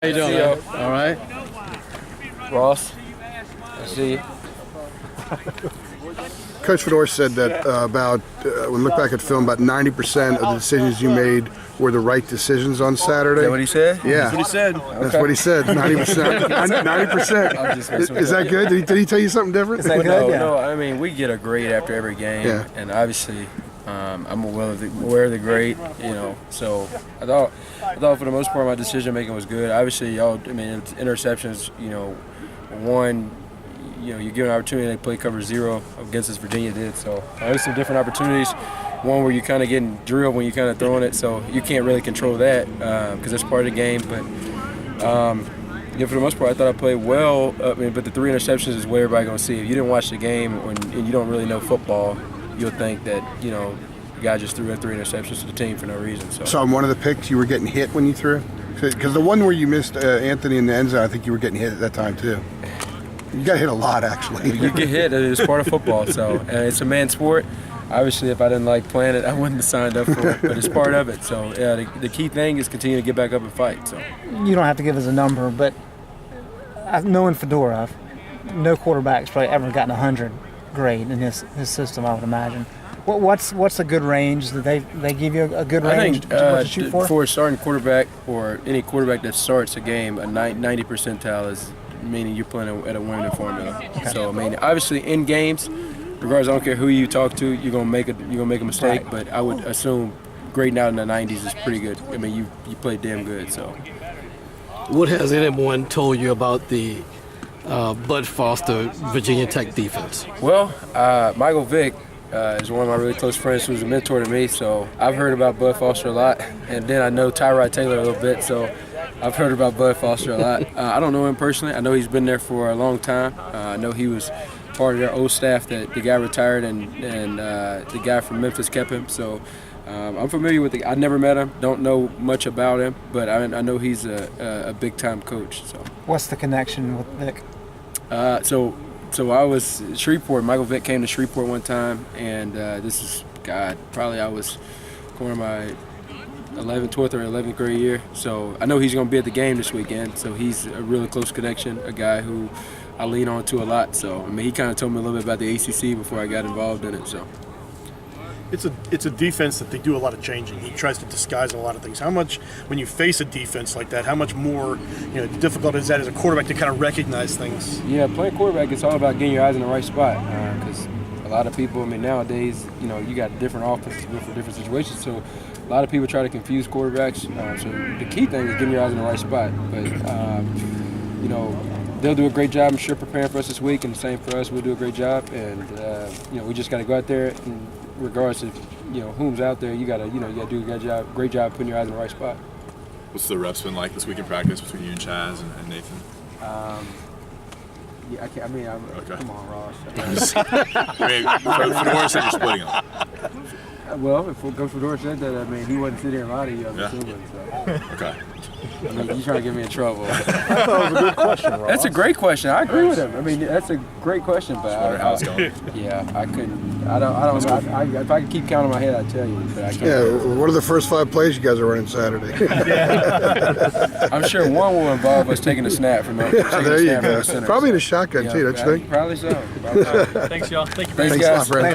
How you doing, man? All right. Ross, I see you. Coach Fedor said that when we look back at film, about 90% of the decisions you made were the right decisions on Saturday. Is that what he said? Yeah. That's what he said. That's what he said. 90%. 90%. Is that good? Did he tell you something different? No, I mean, we get a grade after every game, Yeah. and obviously I'm aware of the grade, So I thought for the most part my decision making was good. Obviously, it's interceptions, one, you give an opportunity to play cover zero against us. Virginia did. So there's some different opportunities. One where you're kind of getting drilled when you're kind of throwing it, so you can't really control that because that's part of the game. But for the most part, I thought I played well. But the 3 interceptions is what everybody's going to see. If you didn't watch the game and you don't really know football, you'll think that, the guy just threw in 3 interceptions to the team for no reason. So on one of the picks, you were getting hit when you threw? Because the one where you missed Anthony in the end zone, I think you were getting hit at that time too. You got hit a lot, actually. You get hit. It's part of football. So it's a man's sport. Obviously, if I didn't like playing it, I wouldn't have signed up for it. But it's part of it. So the key thing is continue to get back up and fight. So you don't have to give us a number, but knowing Fedora, no quarterback's probably ever gotten 100 grade in his system, I would imagine. What's a good range? Did they give you a good range to shoot for? For a starting quarterback or any quarterback that starts a game, a 90 percentile is meaning you're playing at a winning formula. Okay. So obviously in games, regardless, I don't care who you talk to, you're gonna make a mistake. Right. But I would assume grading out in the 90s is pretty good. You played damn good. So What has anyone told you about the Bud Foster Virginia Tech defense? Well, Michael Vick is one of my really close friends who's a mentor to me, so I've heard about Bud Foster a lot. And then I know Tyrod Taylor a little bit, so I've heard about Bud Foster a lot. I don't know him personally. I know he's been there for a long time. I know he was part of their old staff that the guy retired and the guy from Memphis kept him. So I'm familiar with I never met him, don't know much about him, but I know he's a big-time coach. So what's the connection with Vic? So I was at Shreveport. Michael Vick came to Shreveport one time, and this is, probably I was going to my 12th or 11th grade year. So I know he's going to be at the game this weekend. So he's a really close connection, a guy who I lean on to a lot. So he kind of told me a little bit about the ACC before I got involved in it. So it's a defense that they do a lot of changing. He tries to disguise a lot of things. How much, when you face a defense like that, how much more difficult is that as a quarterback to kind of recognize things? Yeah, playing quarterback, it's all about getting your eyes in the right spot. Because a lot of people, nowadays, you got different offenses for different situations. So a lot of people try to confuse quarterbacks. So the key thing is getting your eyes in the right spot. But they'll do a great job, I'm sure, preparing for us this week, and the same for us. We'll do a great job, and we just got to go out there, and regardless of whom's out there, you got to do a great job putting your eyes in the right spot. What's the reps been like this week in practice between you and Chaz and Nathan? Yeah, okay. Come on, Ross. Fedora said you're splitting them. Well, if Coach Fedora said that, he wasn't sitting here and lie to you, I'm assuming. So. Okay. You're trying to get me in trouble. I thought it was a good question, Ross. That's a great question. I agree with him. That's a great question, but how it's going. Yeah, I couldn't. I don't know. If I could keep counting my head, I'd tell you, but I can't. Yeah, what are the first 5 plays you guys are running Saturday? I'm sure one will involve us taking a snap from the There you go. Center. Probably in a shotgun, too, don't you think? Probably so. Thanks, y'all. Thank you. Thanks, guys. a lot, Brandon.